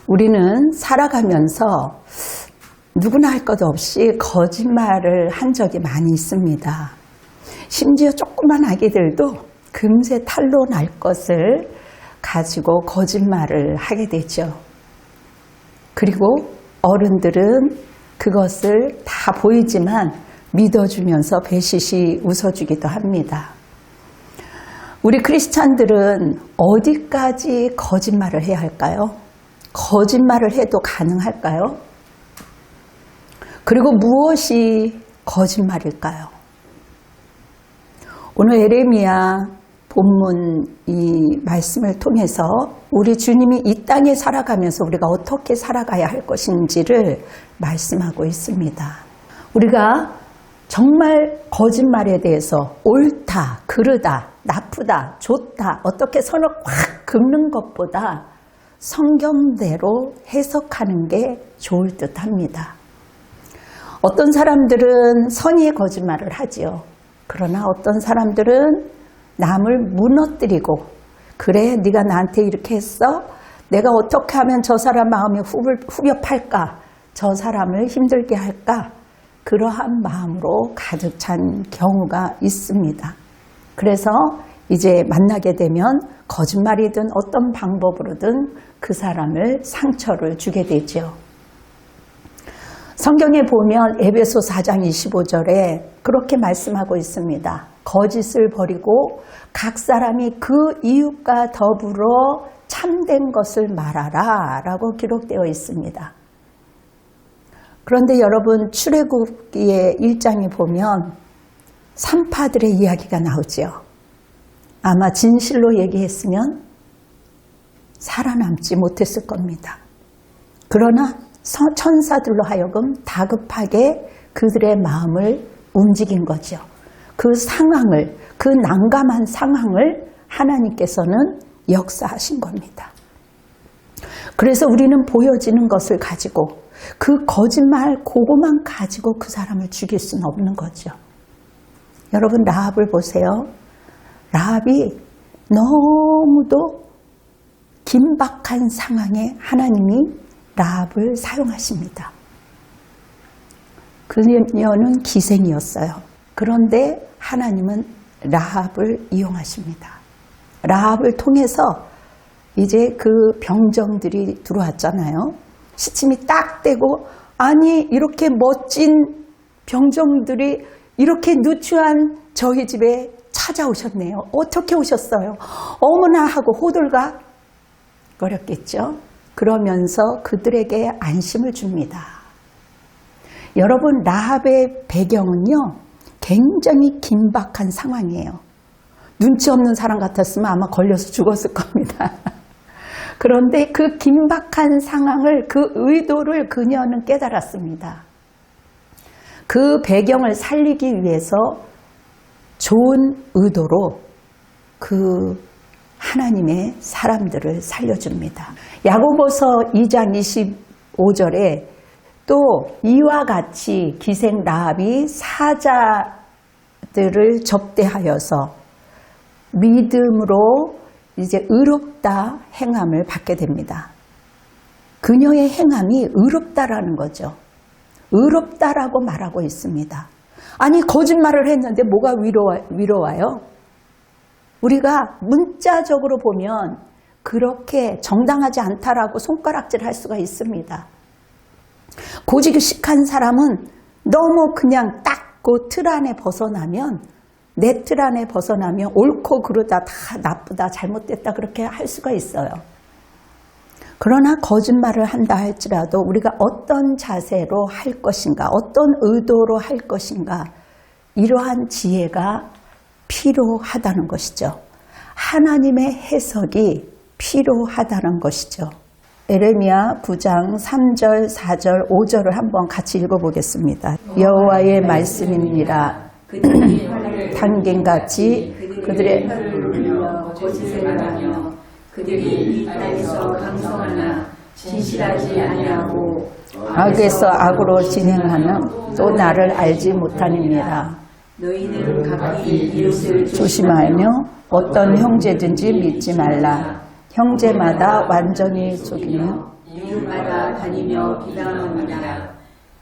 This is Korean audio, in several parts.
우리는 살아가면서 누구나 할 것 없이 거짓말을 한 적이 많이 있습니다. 심지어 조그만 아기들도 금세 탈로 날 것을 가지고 거짓말을 하게 되죠. 그리고 어른들은 그것을 다 보이지만 믿어주면서 배시시 웃어주기도 합니다. 우리 크리스찬들은 어디까지 거짓말을 해야 할까요? 거짓말을 해도 가능할까요? 그리고 무엇이 거짓말일까요? 오늘 예레미야 본문 이 말씀을 통해서 우리 주님이 이 땅에 살아가면서 우리가 어떻게 살아가야 할 것인지를 말씀하고 있습니다. 우리가 정말 거짓말에 대해서 옳다, 그르다, 나쁘다, 좋다, 어떻게 선을 확 긋는 것보다 성경대로 해석하는 게 좋을 듯 합니다. 어떤 사람들은 선의의 거짓말을 하지요. 그러나 어떤 사람들은 남을 무너뜨리고, 그래 네가 나한테 이렇게 했어? 내가 어떻게 하면 저 사람 마음이 후벼 팔까? 저 사람을 힘들게 할까? 그러한 마음으로 가득 찬 경우가 있습니다. 그래서 이제 만나게 되면 거짓말이든 어떤 방법으로든 그 사람을 상처를 주게 되죠. 성경에 보면 에베소 4장 25절에 그렇게 말씀하고 있습니다. 거짓을 버리고 각 사람이 그 이웃과 더불어 참된 것을 말하라 라고 기록되어 있습니다. 그런데 여러분, 출애굽기의 1장에 보면 산파들의 이야기가 나오죠. 아마 진실로 얘기했으면 살아남지 못했을 겁니다. 그러나 천사들로 하여금 다급하게 그들의 마음을 움직인 거죠. 그 상황을, 그 난감한 상황을 하나님께서는 역사하신 겁니다. 그래서 우리는 보여지는 것을 가지고 그 거짓말 그거만 가지고 그 사람을 죽일 수는 없는 거죠. 여러분, 라합을 보세요. 라합이 너무도 긴박한 상황에 하나님이 라합을 사용하십니다. 그녀는 기생이었어요. 그런데 하나님은 라합을 이용하십니다. 라합을 통해서 이제 그 병정들이 들어왔잖아요. 시침이 딱 되고, 아니 이렇게 멋진 병정들이 이렇게 누추한 저희 집에 찾아오셨네요. 어떻게 오셨어요? 어머나 하고 호들갑 거렸겠죠. 그러면서 그들에게 안심을 줍니다. 여러분, 라합의 배경은요, 굉장히 긴박한 상황이에요. 눈치 없는 사람 같았으면 아마 걸려서 죽었을 겁니다. 그런데 그 긴박한 상황을, 그 의도를 그녀는 깨달았습니다. 그 배경을 살리기 위해서 좋은 의도로 그 하나님의 사람들을 살려줍니다. 야고보서 2장 25절에 또 이와 같이 기생 라합이 사자들을 접대하여서 믿음으로 이제 의롭다 행함을 받게 됩니다. 그녀의 행함이 의롭다라는 거죠. 의롭다라고 말하고 있습니다. 아니, 거짓말을 했는데 뭐가 위로와요? 우리가 문자적으로 보면 그렇게 정당하지 않다라고 손가락질할 수가 있습니다. 고지식한 사람은 너무 그냥 딱 그 틀 안에 벗어나면, 내 틀 안에 벗어나면 옳고 그르다, 다 나쁘다, 잘못됐다 그렇게 할 수가 있어요. 그러나 거짓말을 한다 할지라도 우리가 어떤 자세로 할 것인가, 어떤 의도로 할 것인가, 이러한 지혜가 필요하다는 것이죠. 하나님의 해석이 필요하다는 것이죠. 예레미야 9장 3절, 4절, 5절을 한번 같이 읽어보겠습니다. 여호와의 말씀입니다. 단갱같이 그들의 거짓을 말하며 그들이 이 땅에서 강성하나 진실하지 아니하고 악에서 악으로 진행하는 또 나를 알지 못하느니라. 너희는 각기 이웃을 조심하며 어떤 형제든지 믿지 말라. 형제마다 완전히 속이며 이웃마다 다니며 비방합니다.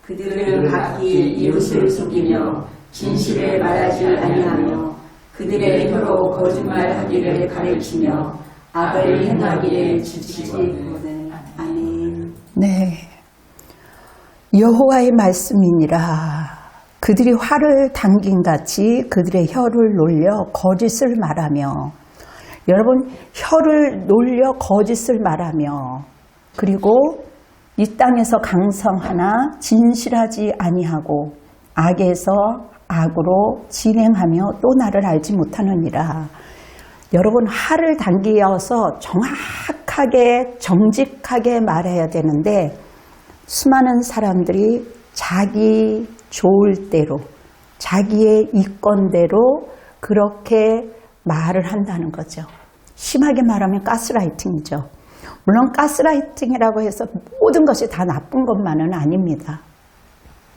그들은 각기 이웃을 속이며 진실을 말하지 아니하며 그들의 혀로 거짓말하기를 가르치며 악을 행하기를 지치거든. 아멘. 네. 여호와의 말씀이니라. 그들이 활을 당긴 같이 그들의 혀를 놀려 거짓을 말하며, 여러분, 혀를 놀려 거짓을 말하며, 그리고 이 땅에서 강성하나 진실하지 아니하고 악에서 악으로 진행하며 또 나를 알지 못하느니라. 여러분, 활을 당기어서 정확하게 정직하게 말해야 되는데 수많은 사람들이 자기 좋을 대로 자기의 이권대로 그렇게 말을 한다는 거죠. 심하게 말하면 가스라이팅이죠. 물론 가스라이팅이라고 해서 모든 것이 다 나쁜 것만은 아닙니다.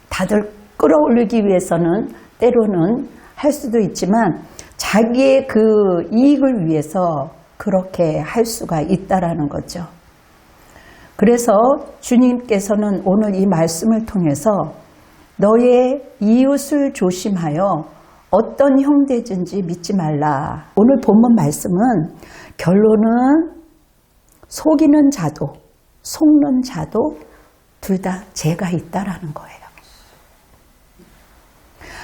다들 끌어올리기 위해서는 때로는 할 수도 있지만 자기의 그 이익을 위해서 그렇게 할 수가 있다라는 거죠. 그래서 주님께서는 오늘 이 말씀을 통해서 너의 이웃을 조심하여 어떤 형제든지 믿지 말라. 오늘 본문 말씀은 결론은 속이는 자도 속는 자도 둘 다 죄가 있다라는 거예요.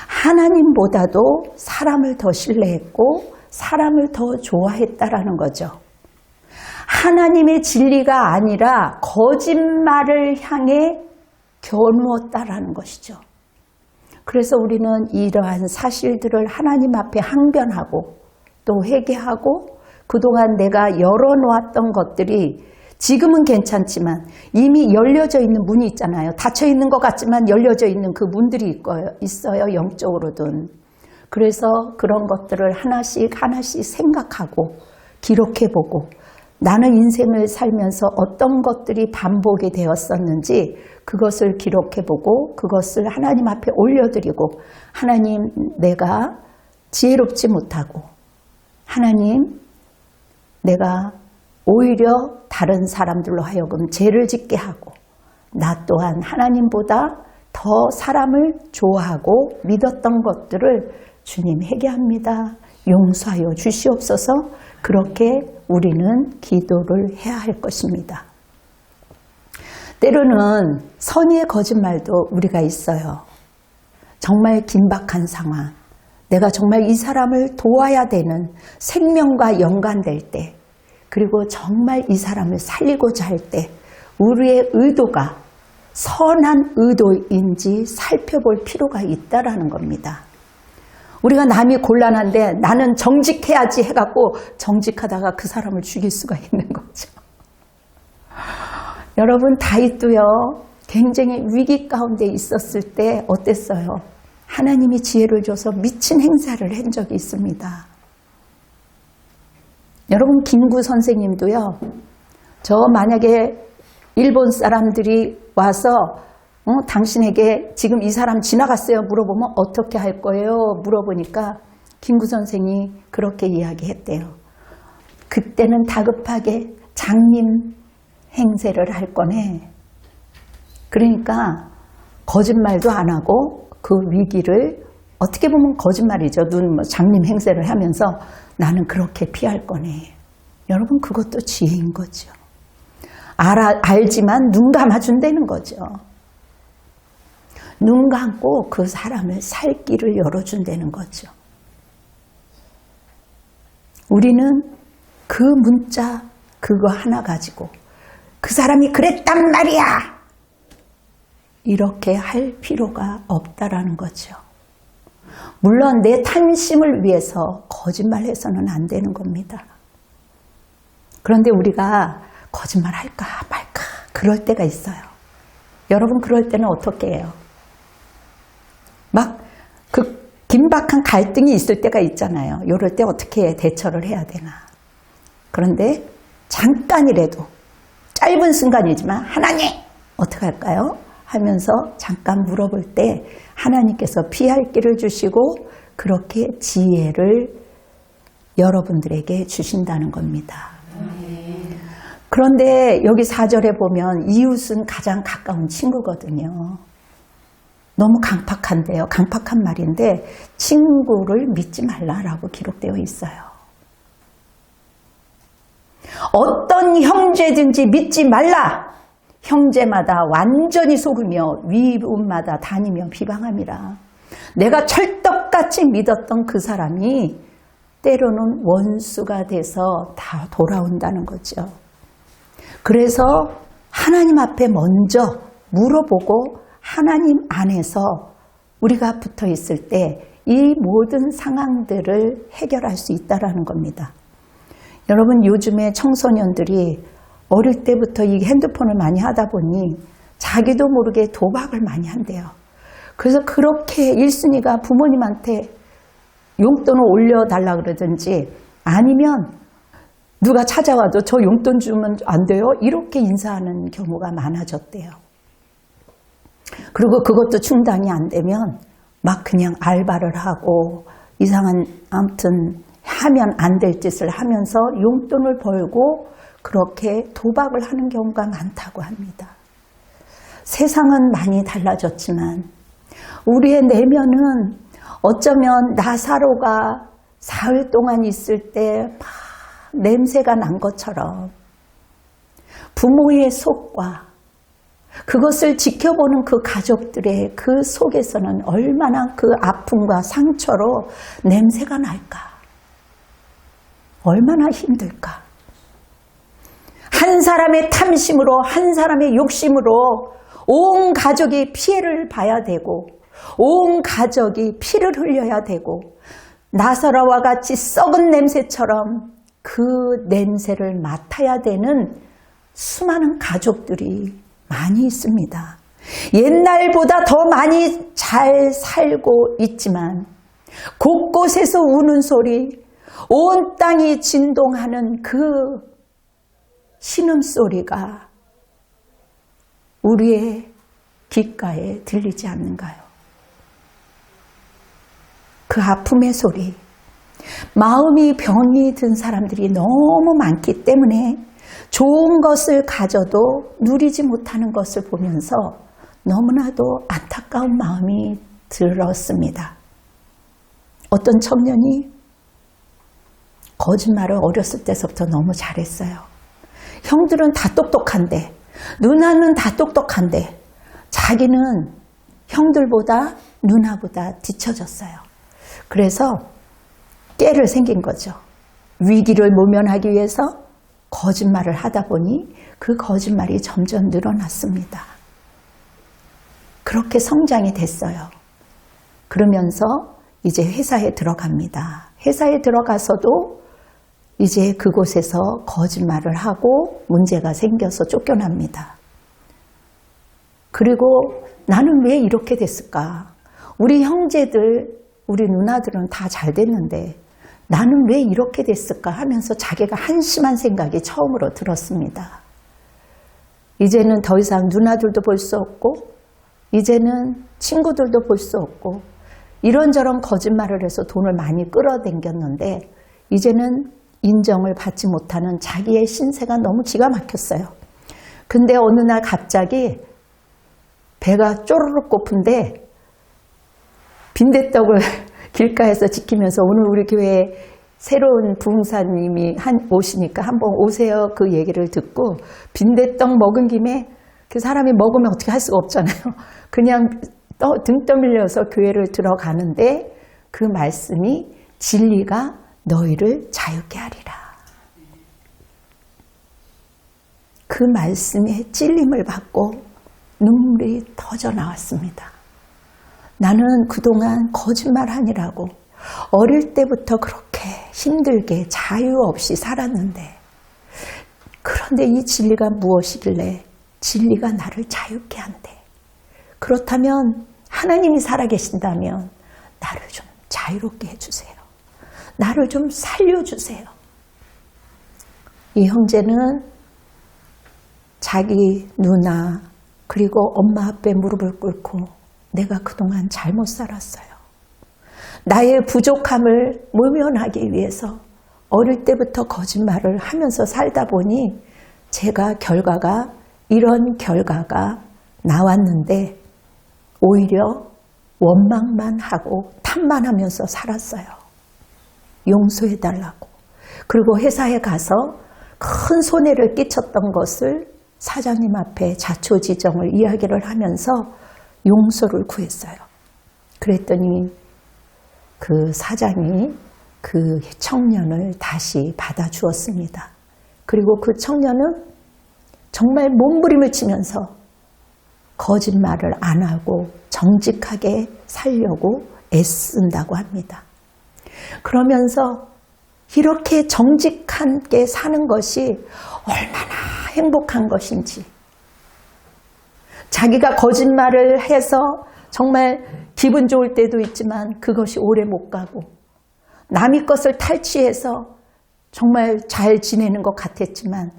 하나님보다도 사람을 더 신뢰했고 사람을 더 좋아했다라는 거죠. 하나님의 진리가 아니라 거짓말을 향해 겨누었다라는 것이죠. 그래서 우리는 이러한 사실들을 하나님 앞에 항변하고 또 회개하고 그동안 내가 열어놓았던 것들이 지금은 괜찮지만 이미 열려져 있는 문이 있잖아요. 닫혀 있는 것 같지만 열려져 있는 그 문들이 있어요. 영적으로든. 그래서 그런 것들을 하나씩 하나씩 생각하고 기록해보고 나는 인생을 살면서 어떤 것들이 반복이 되었었는지 그것을 기록해보고 그것을 하나님 앞에 올려드리고 하나님 내가 지혜롭지 못하고 하나님 내가 오히려 다른 사람들로 하여금 죄를 짓게 하고 나 또한 하나님보다 더 사람을 좋아하고 믿었던 것들을 주님 회개합니다. 용서하여 주시옵소서. 그렇게 우리는 기도를 해야 할 것입니다. 때로는 선의의 거짓말도 우리가 있어요. 정말 긴박한 상황, 내가 정말 이 사람을 도와야 되는 생명과 연관될 때 그리고 정말 이 사람을 살리고자 할 때 우리의 의도가 선한 의도인지 살펴볼 필요가 있다라는 겁니다. 우리가 남이 곤란한데 나는 정직해야지 해갖고 정직하다가 그 사람을 죽일 수가 있는 거죠. 여러분 다윗도요 굉장히 위기 가운데 있었을 때 어땠어요? 하나님이 지혜를 줘서 미친 행사를 한 적이 있습니다. 여러분 김구 선생님도요. 저 만약에 일본 사람들이 와서 당신에게 지금 이 사람 지나갔어요 물어보면 어떻게 할 거예요? 물어보니까 김구 선생이 그렇게 이야기했대요. 그때는 다급하게 장님 행세를 할 거네. 그러니까 거짓말도 안 하고 그 위기를 어떻게 보면 거짓말이죠. 장님 행세를 하면서 나는 그렇게 피할 거네. 여러분 그것도 지혜인 거죠. 알지만 눈 감아준다는 거죠. 눈 감고 그 사람을 살 길을 열어준다는 거죠. 우리는 그 문자 그거 하나 가지고 그 사람이 그랬단 말이야 이렇게 할 필요가 없다라는 거죠. 물론 내 탐심을 위해서 거짓말해서는 안 되는 겁니다. 그런데 우리가 거짓말 할까 말까 그럴 때가 있어요. 여러분 그럴 때는 어떻게 해요? 막 그 긴박한 갈등이 있을 때가 있잖아요. 이럴 때 어떻게 대처를 해야 되나. 그런데 잠깐이라도 짧은 순간이지만 하나님 어떻게 할까요? 하면서 잠깐 물어볼 때 하나님께서 피할 길을 주시고 그렇게 지혜를 여러분들에게 주신다는 겁니다. 그런데 여기 4절에 보면 이웃은 가장 가까운 친구거든요. 너무 강팍한데요. 강팍한 말인데 친구를 믿지 말라라고 기록되어 있어요. 어떤 형제든지 믿지 말라. 형제마다 완전히 속으며 위분마다 다니며 비방함이라. 내가 철떡같이 믿었던 그 사람이 때로는 원수가 돼서 다 돌아온다는 거죠. 그래서 하나님 앞에 먼저 물어보고 하나님 안에서 우리가 붙어 있을 때 이 모든 상황들을 해결할 수 있다는 겁니다. 여러분, 요즘에 청소년들이 어릴 때부터 이 핸드폰을 많이 하다 보니 자기도 모르게 도박을 많이 한대요. 그래서 그렇게 1순위가 부모님한테 용돈을 올려달라 그러든지 아니면 누가 찾아와도 저 용돈 주면 안 돼요? 이렇게 인사하는 경우가 많아졌대요. 그리고 그것도 충당이 안 되면 막 그냥 알바를 하고 이상한 아무튼 하면 안 될 짓을 하면서 용돈을 벌고 그렇게 도박을 하는 경우가 많다고 합니다. 세상은 많이 달라졌지만 우리의 내면은 어쩌면 나사로가 사흘 동안 있을 때 막 냄새가 난 것처럼 부모의 속과 그것을 지켜보는 그 가족들의 그 속에서는 얼마나 그 아픔과 상처로 냄새가 날까? 얼마나 힘들까? 한 사람의 탐심으로, 한 사람의 욕심으로 온 가족이 피해를 봐야 되고 온 가족이 피를 흘려야 되고 나사로와 같이 썩은 냄새처럼 그 냄새를 맡아야 되는 수많은 가족들이 많이 있습니다. 옛날보다 더 많이 잘 살고 있지만 곳곳에서 우는 소리, 온 땅이 진동하는 그 신음소리가 우리의 귓가에 들리지 않는가요? 그 아픔의 소리, 마음이 병이 든 사람들이 너무 많기 때문에 좋은 것을 가져도 누리지 못하는 것을 보면서 너무나도 안타까운 마음이 들었습니다. 어떤 청년이 거짓말을 어렸을 때부터 너무 잘했어요. 형들은 다 똑똑한데, 누나는 다 똑똑한데 자기는 형들보다 누나보다 뒤처졌어요. 그래서 깨를 생긴 거죠. 위기를 모면하기 위해서 거짓말을 하다 보니 그 거짓말이 점점 늘어났습니다. 그렇게 성장이 됐어요. 그러면서 이제 회사에 들어갑니다. 회사에 들어가서도 이제 그곳에서 거짓말을 하고 문제가 생겨서 쫓겨납니다. 그리고 나는 왜 이렇게 됐을까? 우리 형제들, 우리 누나들은 다 잘 됐는데 나는 왜 이렇게 됐을까 하면서 자기가 한심한 생각이 처음으로 들었습니다. 이제는 더 이상 누나들도 볼 수 없고 이제는 친구들도 볼 수 없고 이런저런 거짓말을 해서 돈을 많이 끌어당겼는데 이제는 인정을 받지 못하는 자기의 신세가 너무 기가 막혔어요. 근데 어느 날 갑자기 배가 쪼르륵 고픈데 빈대떡을 길가에서 지키면서 오늘 우리 교회에 새로운 부흥사님이 오시니까 한번 오세요 그 얘기를 듣고 빈대떡 먹은 김에 그 사람이 먹으면 어떻게 할 수가 없잖아요. 그냥 등 떠밀려서 교회를 들어가는데 그 말씀이 진리가 너희를 자유케 하리라. 그 말씀에 찔림을 받고 눈물이 터져 나왔습니다. 나는 그동안 거짓말하니라고 어릴 때부터 그렇게 힘들게 자유 없이 살았는데 그런데 이 진리가 무엇이길래 진리가 나를 자유케 한대. 그렇다면 하나님이 살아계신다면 나를 좀 자유롭게 해주세요. 나를 좀 살려주세요. 이 형제는 자기 누나 그리고 엄마 앞에 무릎을 꿇고 내가 그동안 잘못 살았어요. 나의 부족함을 모면하기 위해서 어릴 때부터 거짓말을 하면서 살다 보니 제가 이런 결과가 나왔는데 오히려 원망만 하고 탓만 하면서 살았어요. 용서해달라고. 그리고 회사에 가서 큰 손해를 끼쳤던 것을 사장님 앞에 자초지정을 이야기를 하면서 용서를 구했어요. 그랬더니 그 사장이 그 청년을 다시 받아주었습니다. 그리고 그 청년은 정말 몸부림을 치면서 거짓말을 안 하고 정직하게 살려고 애쓴다고 합니다. 그러면서 이렇게 정직하게 사는 것이 얼마나 행복한 것인지, 자기가 거짓말을 해서 정말 기분 좋을 때도 있지만 그것이 오래 못 가고, 남의 것을 탈취해서 정말 잘 지내는 것 같았지만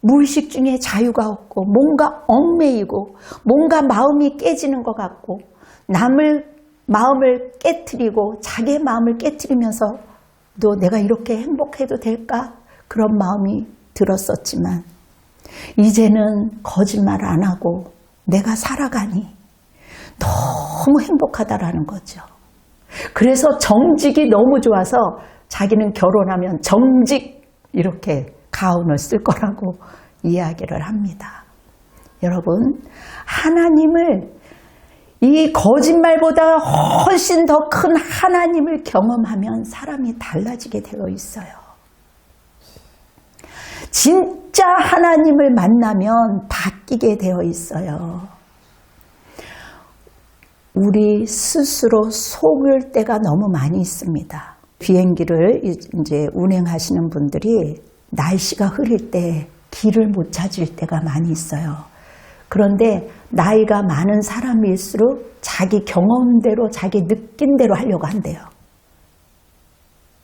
무의식 중에 자유가 없고 뭔가 얽매이고 뭔가 마음이 깨지는 것 같고, 남을 마음을 깨트리고 자기의 마음을 깨트리면서 너 내가 이렇게 행복해도 될까? 그런 마음이 들었었지만 이제는 거짓말 안 하고 내가 살아가니 너무 행복하다라는 거죠. 그래서 정직이 너무 좋아서 자기는 결혼하면 정직 이렇게 가운을 쓸 거라고 이야기를 합니다. 여러분, 하나님을, 이 거짓말보다 훨씬 더 큰 하나님을 경험하면 사람이 달라지게 되어 있어요. 진짜 하나님을 만나면 바뀌게 되어 있어요. 우리 스스로 속을 때가 너무 많이 있습니다. 비행기를 이제 운행하시는 분들이 날씨가 흐릴 때 길을 못 찾을 때가 많이 있어요. 그런데 나이가 많은 사람일수록 자기 경험대로, 자기 느낌대로 하려고 한대요.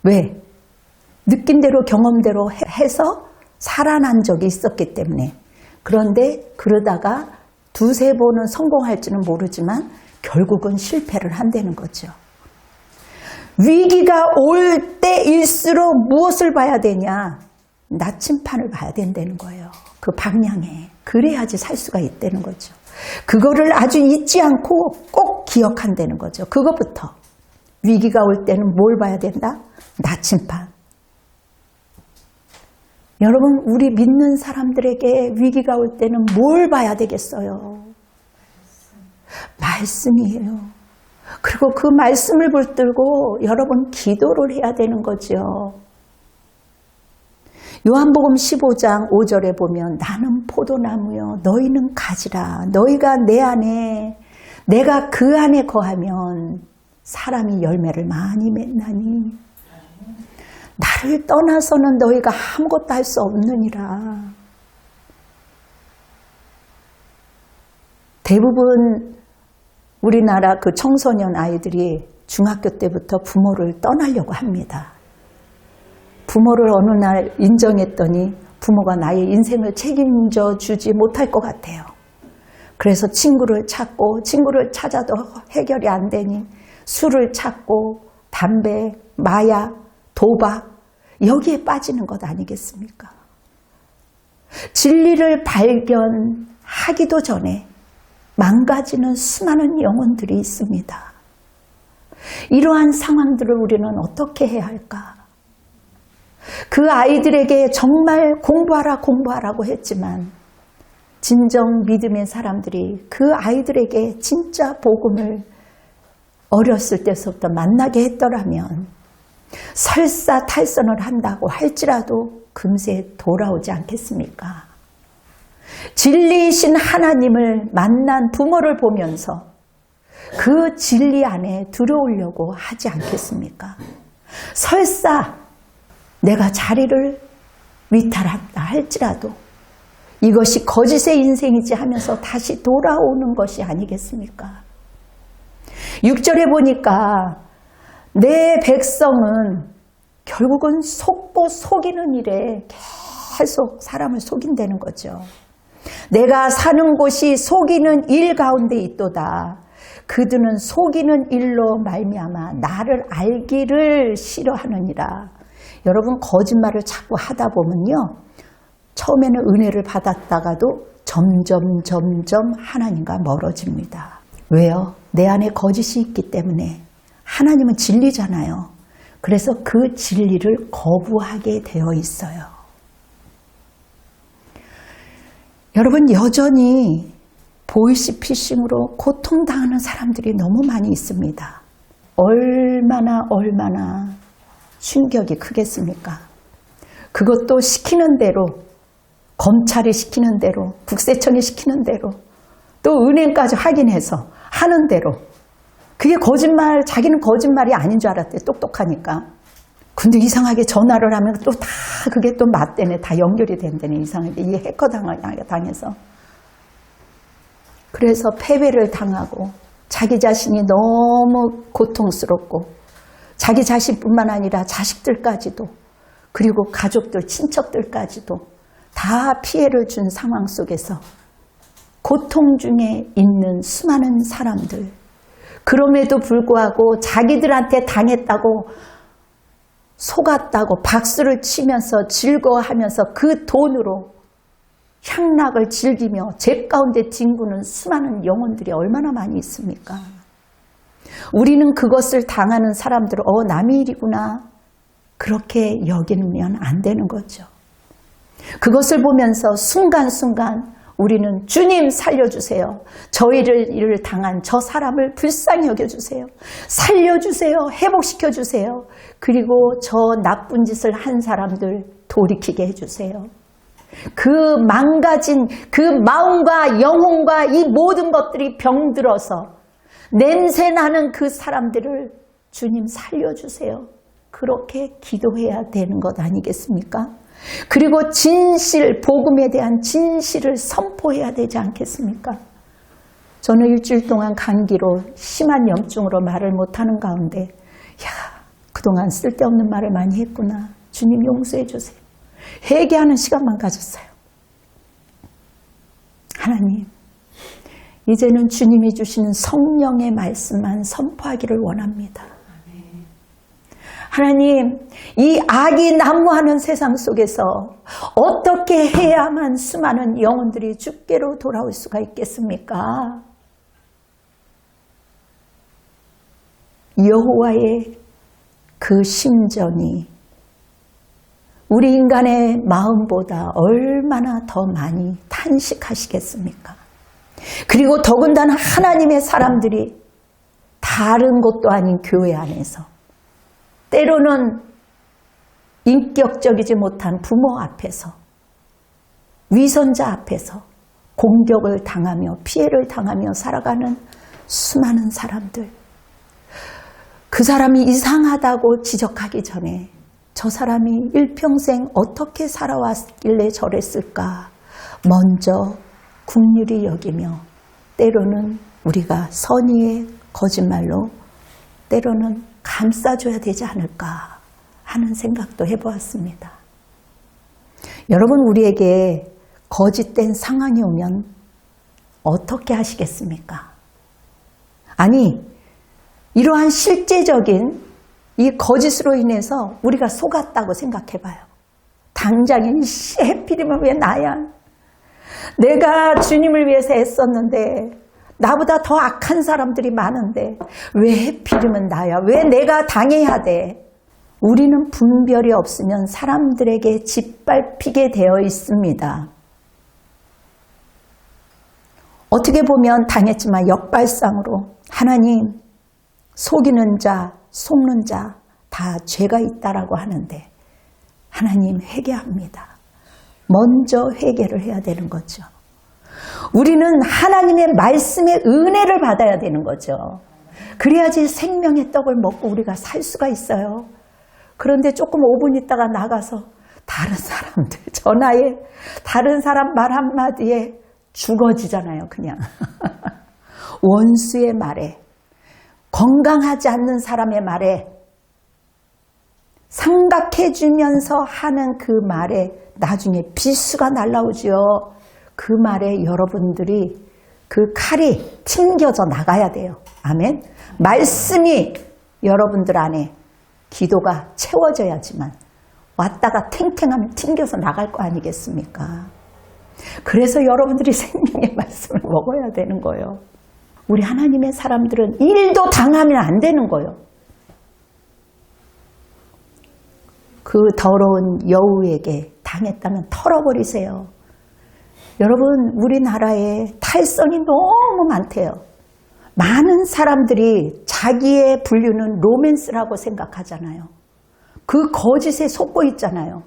왜? 느낌대로, 경험대로 해서 살아난 적이 있었기 때문에. 그런데 그러다가 두세 번은 성공할지는 모르지만 결국은 실패를 한다는 거죠. 위기가 올 때일수록 무엇을 봐야 되냐? 나침판을 봐야 된다는 거예요. 그 방향에. 그래야지 살 수가 있다는 거죠. 그거를 아주 잊지 않고 꼭 기억한다는 거죠. 그것부터. 위기가 올 때는 뭘 봐야 된다? 나침판. 여러분, 우리 믿는 사람들에게 위기가 올 때는 뭘 봐야 되겠어요? 말씀이에요. 그리고 그 말씀을 붙들고 여러분 기도를 해야 되는 거죠. 요한복음 15장 5절에 보면 나는 포도나무요 너희는 가지라. 너희가 내 안에 내가 그 안에 거하면 사람이 열매를 많이 맺나니 나를 떠나서는 너희가 아무것도 할 수 없느니라. 대부분 우리나라 그 청소년 아이들이 중학교 때부터 부모를 떠나려고 합니다. 부모를 어느 날 인정했더니 부모가 나의 인생을 책임져 주지 못할 것 같아요. 그래서 친구를 찾고, 친구를 찾아도 해결이 안 되니 술을 찾고 담배, 마약, 도박 여기에 빠지는 것 아니겠습니까? 진리를 발견하기도 전에 망가지는 수많은 영혼들이 있습니다. 이러한 상황들을 우리는 어떻게 해야 할까? 그 아이들에게 정말 공부하라고 했지만 진정 믿음의 사람들이 그 아이들에게 진짜 복음을 어렸을 때부터 만나게 했더라면 설사 탈선을 한다고 할지라도 금세 돌아오지 않겠습니까? 진리이신 하나님을 만난 부모를 보면서 그 진리 안에 들어오려고 하지 않겠습니까? 설사 내가 자리를 위탈한다 할지라도 이것이 거짓의 인생이지 하면서 다시 돌아오는 것이 아니겠습니까? 6절에 보니까 내 백성은 결국은 속고 속이는 일에 계속 사람을 속인다는 거죠. 내가 사는 곳이 속이는 일 가운데 있도다. 그들은 속이는 일로 말미암아 나를 알기를 싫어하느니라. 여러분, 거짓말을 자꾸 하다 보면요, 처음에는 은혜를 받았다가도 점점 하나님과 멀어집니다. 왜요? 내 안에 거짓이 있기 때문에. 하나님은 진리잖아요. 그래서 그 진리를 거부하게 되어 있어요. 여러분, 여전히 보이스피싱으로 고통당하는 사람들이 너무 많이 있습니다. 얼마나 충격이 크겠습니까? 그것도 시키는 대로, 검찰이 시키는 대로, 국세청이 시키는 대로, 또 은행까지 확인해서 하는 대로. 그게 거짓말, 자기는 거짓말이 아닌 줄 알았대, 똑똑하니까. 근데 이상하게 전화를 하면 또 다 그게 또 맞대네, 다 연결이 된대네, 이상하게. 이 해커 당해서. 그래서 패배를 당하고 자기 자신이 너무 고통스럽고 자기 자신뿐만 아니라 자식들까지도 그리고 가족들, 친척들까지도 다 피해를 준 상황 속에서 고통 중에 있는 수많은 사람들, 그럼에도 불구하고 자기들한테 당했다고 속았다고 박수를 치면서 즐거워하면서 그 돈으로 향락을 즐기며 죄 가운데 뒹구는 수많은 영혼들이 얼마나 많이 있습니까? 우리는 그것을 당하는 사람들을 남의 일이구나 그렇게 여기면 안 되는 거죠. 그것을 보면서 순간순간 우리는 주님 살려주세요. 저희를 당한 저 사람을 불쌍히 여겨주세요. 살려주세요. 회복시켜주세요. 그리고 저 나쁜 짓을 한 사람들 돌이키게 해주세요. 그 망가진 그 마음과 영혼과 이 모든 것들이 병들어서 냄새나는 그 사람들을 주님 살려주세요. 그렇게 기도해야 되는 것 아니겠습니까? 그리고 진실, 복음에 대한 진실을 선포해야 되지 않겠습니까? 저는 일주일 동안 감기로 심한 염증으로 말을 못하는 가운데 그동안 쓸데없는 말을 많이 했구나. 주님 용서해 주세요. 회개하는 시간만 가졌어요. 하나님, 이제는 주님이 주시는 성령의 말씀만 선포하기를 원합니다. 하나님, 이 악이 난무하는 세상 속에서 어떻게 해야만 수많은 영혼들이 주께로 돌아올 수가 있겠습니까? 여호와의 그 심정이 우리 인간의 마음보다 얼마나 더 많이 탄식하시겠습니까? 그리고 더군다나 하나님의 사람들이 다른 곳도 아닌 교회 안에서 때로는 인격적이지 못한 부모 앞에서 위선자 앞에서 공격을 당하며 피해를 당하며 살아가는 수많은 사람들, 그 사람이 이상하다고 지적하기 전에 저 사람이 일평생 어떻게 살아왔길래 저랬을까 먼저 긍휼히 여기며 때로는 우리가 선의의 거짓말로 때로는 감싸줘야 되지 않을까 하는 생각도 해보았습니다. 여러분, 우리에게 거짓된 상황이 오면 어떻게 하시겠습니까? 아니, 이러한 실제적인 이 거짓으로 인해서 우리가 속았다고 생각해봐요. 당장에 해필이면 왜 나야? 내가 주님을 위해서 애썼는데 나보다 더 악한 사람들이 많은데 왜 해필이면 나야? 왜 내가 당해야 돼? 우리는 분별이 없으면 사람들에게 짓밟히게 되어 있습니다. 어떻게 보면 당했지만 역발상으로 하나님, 속이는 자, 속는 자 다 죄가 있다라고 하는데 하나님 회개합니다. 먼저 회개를 해야 되는 거죠. 우리는 하나님의 말씀의 은혜를 받아야 되는 거죠. 그래야지 생명의 떡을 먹고 우리가 살 수가 있어요. 그런데 조금 5분 있다가 나가서 다른 사람들 전화에 다른 사람 말 한마디에 죽어지잖아요. 그냥 원수의 말에, 건강하지 않는 사람의 말에, 상각해주면서 하는 그 말에 나중에 비수가 날라오죠. 그 말에 여러분들이 그 칼이 튕겨져 나가야 돼요. 아멘. 말씀이 여러분들 안에 기도가 채워져야지만 왔다가 탱탱하면 튕겨서 나갈 거 아니겠습니까? 그래서 여러분들이 생명의 말씀을 먹어야 되는 거예요. 우리 하나님의 사람들은 일도 당하면 안 되는 거예요. 그 더러운 여우에게 당했다면 털어버리세요. 여러분, 우리나라에 탈선이 너무 많대요. 많은 사람들이 자기의 분류는 로맨스라고 생각하잖아요. 그 거짓에 속고 있잖아요.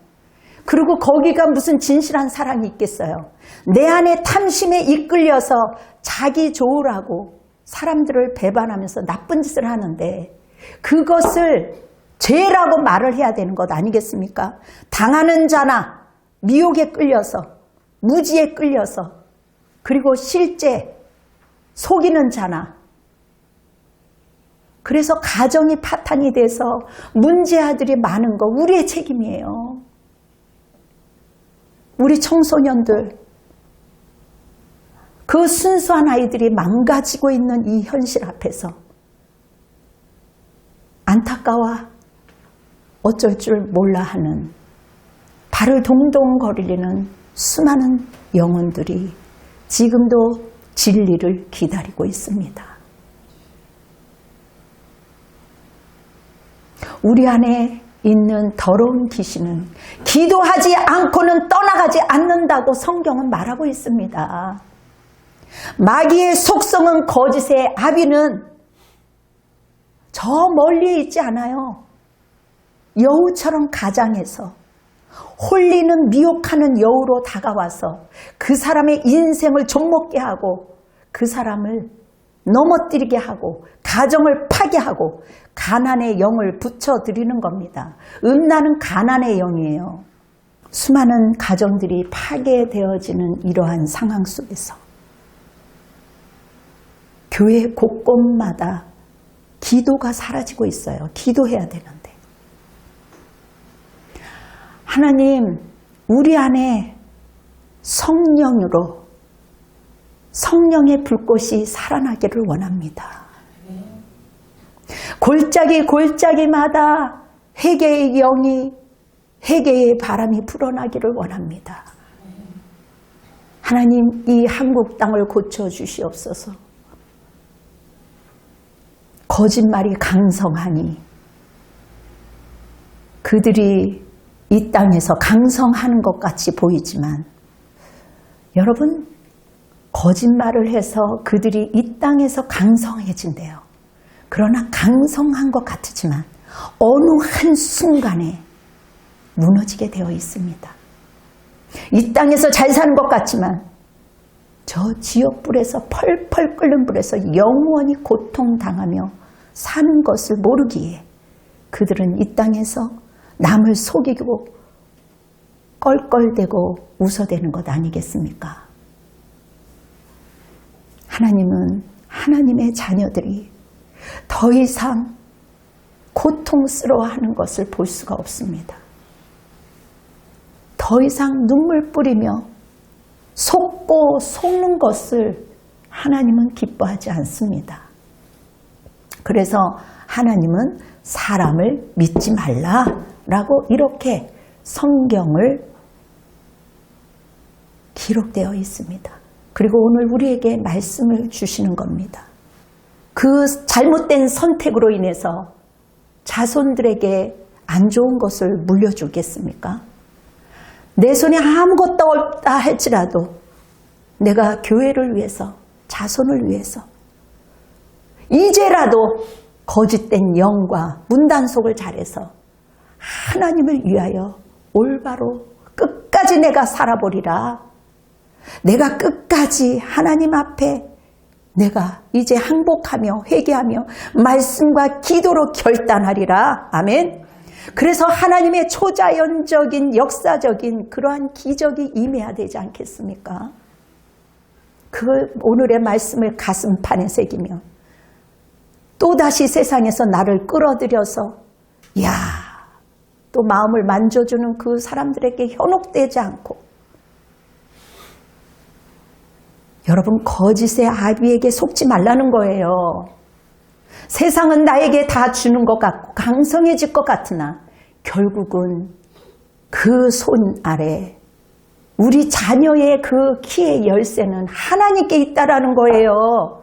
그리고 거기가 무슨 진실한 사랑이 있겠어요. 내 안에 탐심에 이끌려서 자기 좋으라고 사람들을 배반하면서 나쁜 짓을 하는데 그것을 죄라고 말을 해야 되는 것 아니겠습니까? 당하는 자나 미혹에 끌려서 무지에 끌려서 그리고 실제 속이는 자나 그래서 가정이 파탄이 돼서 문제아들이 많은 거 우리의 책임이에요. 우리 청소년들 그 순수한 아이들이 망가지고 있는 이 현실 앞에서 안타까워 어쩔 줄 몰라 하는 발을 동동 거리는 수많은 영혼들이 지금도 진리를 기다리고 있습니다. 우리 안에 있는 더러운 귀신은 기도하지 않고는 떠나가지 않는다고 성경은 말하고 있습니다. 마귀의 속성은 거짓의 아비는 저 멀리에 있지 않아요. 여우처럼 가장해서 홀리는 미혹하는 여우로 다가와서 그 사람의 인생을 좀먹게 하고 그 사람을 넘어뜨리게 하고 가정을 파괴하고 가난의 영을 붙여드리는 겁니다. 음란은 가난의 영이에요. 수많은 가정들이 파괴되어지는 이러한 상황 속에서 교회 곳곳마다 기도가 사라지고 있어요. 기도해야 되는데. 하나님, 우리 안에 성령으로 성령의 불꽃이 살아나기를 원합니다. 골짜기마다 회개의 영이 회개의 바람이 불어나기를 원합니다. 하나님, 이 한국 땅을 고쳐주시옵소서. 거짓말이 강성하니 그들이 이 땅에서 강성하는 것 같이 보이지만 여러분, 거짓말을 해서 그들이 이 땅에서 강성해진대요. 그러나 강성한 것 같지만 어느 한순간에 무너지게 되어 있습니다. 이 땅에서 잘 사는 것 같지만 저 지옥불에서 펄펄 끓는 불에서 영원히 고통당하며 사는 것을 모르기에 그들은 이 땅에서 남을 속이고 껄껄대고 웃어대는 것 아니겠습니까? 하나님은 하나님의 자녀들이 더 이상 고통스러워하는 것을 볼 수가 없습니다. 더 이상 눈물 뿌리며 속고 속는 것을 하나님은 기뻐하지 않습니다. 그래서 하나님은 사람을 믿지 말라라고 이렇게 성경을 기록되어 있습니다. 그리고 오늘 우리에게 말씀을 주시는 겁니다. 그 잘못된 선택으로 인해서 자손들에게 안 좋은 것을 물려주겠습니까? 내 손에 아무것도 없다 할지라도 내가 교회를 위해서, 자손을 위해서 이제라도 거짓된 영과 문단속을 잘해서 하나님을 위하여 올바로 끝까지 내가 살아보리라. 내가 끝까지 하나님 앞에 내가 이제 항복하며 회개하며 말씀과 기도로 결단하리라. 아멘. 그래서 하나님의 초자연적인 역사적인 그러한 기적이 임해야 되지 않겠습니까? 그 오늘의 말씀을 가슴판에 새기며 또다시 세상에서 나를 끌어들여서 또 마음을 만져주는 그 사람들에게 현혹되지 않고 여러분 거짓의 아비에게 속지 말라는 거예요. 세상은 나에게 다 주는 것 같고 강성해질 것 같으나 결국은 그 손 아래 우리 자녀의 그 키의 열쇠는 하나님께 있다라는 거예요.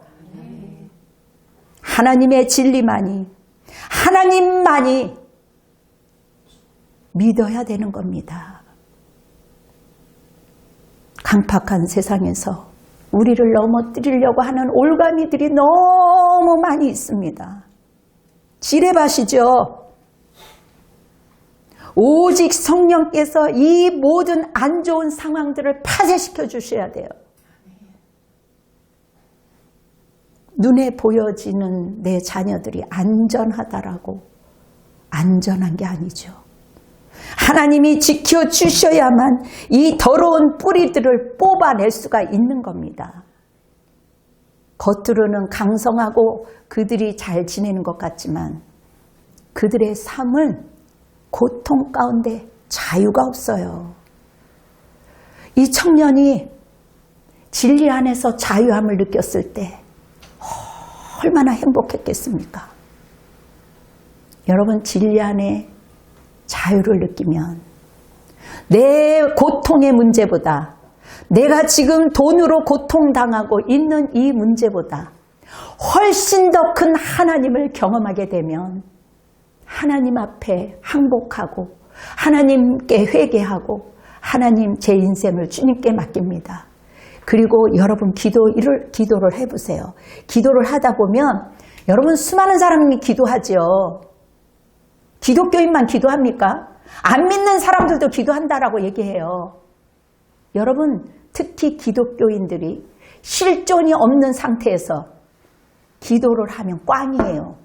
하나님의 진리만이, 하나님만이 믿어야 되는 겁니다. 강팍한 세상에서 우리를 넘어뜨리려고 하는 올가미들이 너무 많이 있습니다. 지뢰밭이죠. 오직 성령께서 이 모든 안 좋은 상황들을 파쇄시켜 주셔야 돼요. 눈에 보여지는 내 자녀들이 안전하다라고 안전한 게 아니죠. 하나님이 지켜주셔야만 이 더러운 뿌리들을 뽑아낼 수가 있는 겁니다. 겉으로는 강성하고 그들이 잘 지내는 것 같지만 그들의 삶은 고통 가운데 자유가 없어요. 이 청년이 진리 안에서 자유함을 느꼈을 때 얼마나 행복했겠습니까? 여러분, 진리 안에 자유를 느끼면 내 고통의 문제보다, 내가 지금 돈으로 고통당하고 있는 이 문제보다 훨씬 더 큰 하나님을 경험하게 되면 하나님 앞에 항복하고 하나님께 회개하고 하나님, 제 인생을 주님께 맡깁니다. 그리고 여러분 기도를 해보세요. 기도를 하다 보면 여러분, 수많은 사람이 기도하죠. 기독교인만 기도합니까? 안 믿는 사람들도 기도한다라고 얘기해요. 여러분, 특히 기독교인들이 실존이 없는 상태에서 기도를 하면 꽝이에요.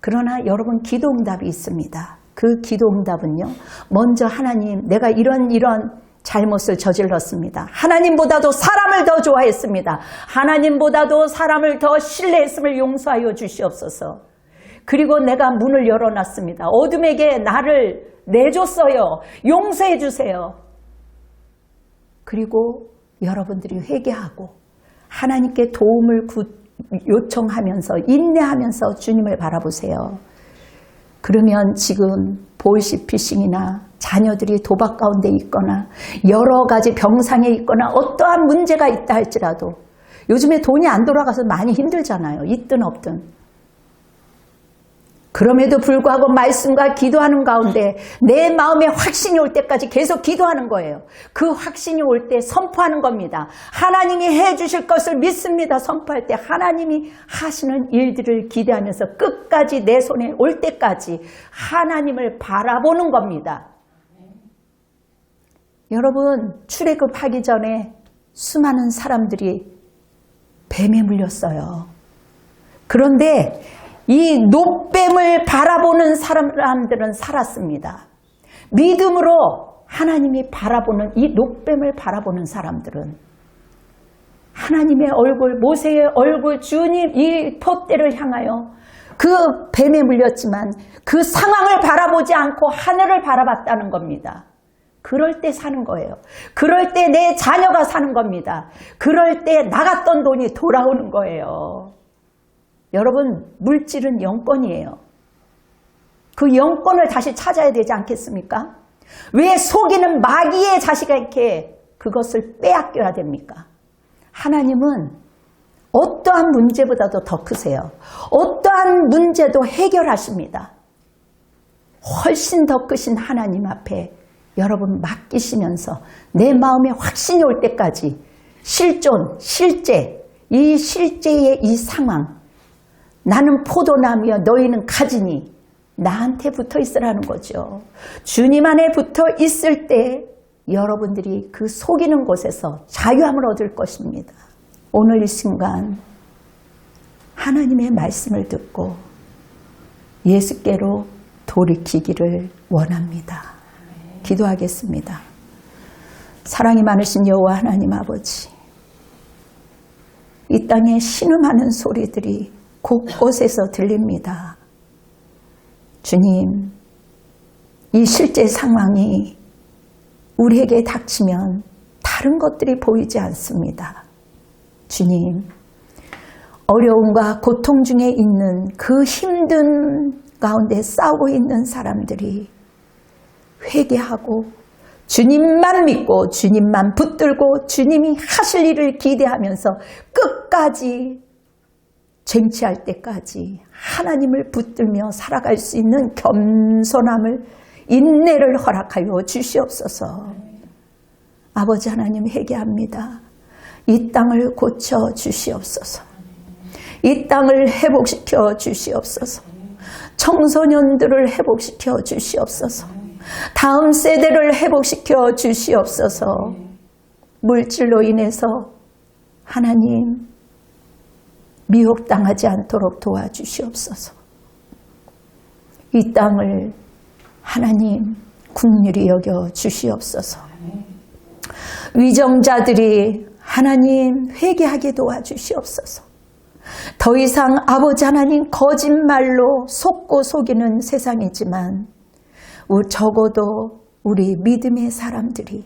그러나 여러분, 기도응답이 있습니다. 그 기도응답은요, 먼저 하나님, 내가 이런 잘못을 저질렀습니다. 하나님보다도 사람을 더 좋아했습니다. 하나님보다도 사람을 더 신뢰했음을 용서하여 주시옵소서. 그리고 내가 문을 열어놨습니다. 어둠에게 나를 내줬어요. 용서해 주세요. 그리고 여러분들이 회개하고 하나님께 도움을 요청하면서 인내하면서 주님을 바라보세요. 그러면 지금 보이시피싱이나 자녀들이 도박 가운데 있거나 여러 가지 병상에 있거나 어떠한 문제가 있다 할지라도 요즘에 돈이 안 돌아가서 많이 힘들잖아요. 있든 없든. 그럼에도 불구하고 말씀과 기도하는 가운데 내 마음에 확신이 올 때까지 계속 기도하는 거예요. 그 확신이 올 때 선포하는 겁니다. 하나님이 해주실 것을 믿습니다. 선포할 때 하나님이 하시는 일들을 기대하면서 끝까지 내 손에 올 때까지 하나님을 바라보는 겁니다. 여러분, 출애굽하기 전에 수많은 사람들이 뱀에 물렸어요. 그런데 이 놋뱀을 바라보는 사람들은 살았습니다. 믿음으로 하나님이 바라보는 이 놋뱀을 바라보는 사람들은 하나님의 얼굴, 모세의 얼굴, 주님 이 폿대를 향하여 그 뱀에 물렸지만 그 상황을 바라보지 않고 하늘을 바라봤다는 겁니다. 그럴 때 사는 거예요. 그럴 때 내 자녀가 사는 겁니다. 그럴 때 나갔던 돈이 돌아오는 거예요. 여러분, 물질은 영권이에요. 그 영권을 다시 찾아야 되지 않겠습니까? 왜 속이는 마귀의 자식에게 그것을 빼앗겨야 됩니까? 하나님은 어떠한 문제보다도 더 크세요. 어떠한 문제도 해결하십니다. 훨씬 더 크신 하나님 앞에 여러분 맡기시면서 내 마음에 확신이 올 때까지 실존, 실제, 이 실제의 이 상황, 나는 포도나무여 너희는 가지니 나한테 붙어 있으라는 거죠. 주님 안에 붙어 있을 때 여러분들이 그 속이는 곳에서 자유함을 얻을 것입니다. 오늘 이 순간 하나님의 말씀을 듣고 예수께로 돌이키기를 원합니다. 기도하겠습니다. 사랑이 많으신 여호와 하나님 아버지, 이 땅에 신음하는 소리들이 곳곳에서 들립니다. 주님, 이 실제 상황이 우리에게 닥치면 다른 것들이 보이지 않습니다. 주님, 어려움과 고통 중에 있는 그 힘든 가운데 싸우고 있는 사람들이 회개하고 주님만 믿고 주님만 붙들고 주님이 하실 일을 기대하면서 끝까지 쟁취할 때까지 하나님을 붙들며 살아갈 수 있는 겸손함을 인내를 허락하여 주시옵소서. 아버지 하나님 회개합니다. 이 땅을 고쳐 주시옵소서. 이 땅을 회복시켜 주시옵소서. 청소년들을 회복시켜 주시옵소서. 다음 세대를 회복시켜 주시옵소서. 물질로 인해서 하나님 미혹당하지 않도록 도와주시옵소서. 이 땅을 하나님 긍휼히 여겨 주시옵소서. 위정자들이 하나님 회개하게 도와주시옵소서. 더 이상 아버지 하나님 거짓말로 속고 속이는 세상이지만 적어도 우리 믿음의 사람들이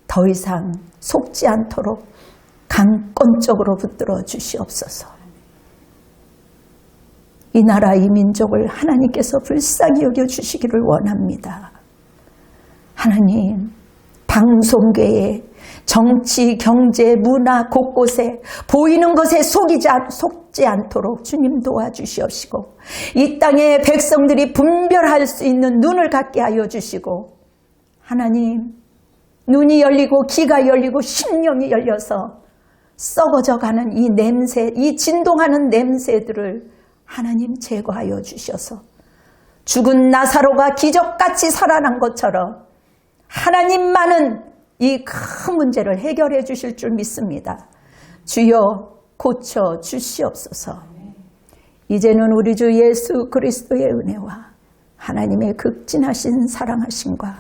더 이상 속지 않도록 강권적으로 붙들어 주시옵소서. 이 나라 이 민족을 하나님께서 불쌍히 여겨주시기를 원합니다. 하나님 방송계에 정치, 경제, 문화 곳곳에 보이는 것에 속지 않도록 주님 도와주시옵시고 이 땅의 백성들이 분별할 수 있는 눈을 갖게 하여 주시고 하나님 눈이 열리고 귀가 열리고 심령이 열려서 썩어져가는 이 냄새, 이 진동하는 냄새들을 하나님 제거하여 주셔서 죽은 나사로가 기적같이 살아난 것처럼 하나님만은 이 큰 문제를 해결해 주실 줄 믿습니다. 주여 고쳐 주시옵소서. 이제는 우리 주 예수 그리스도의 은혜와 하나님의 극진하신 사랑하심과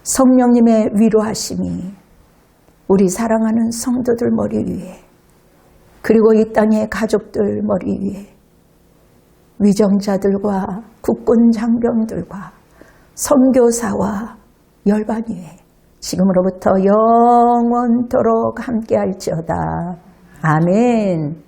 성령님의 위로하심이 우리 사랑하는 성도들 머리 위에 그리고 이 땅의 가족들 머리 위에 위정자들과 국군 장병들과 선교사와 열방 위에 지금으로부터 영원토록 함께할지어다. 아멘.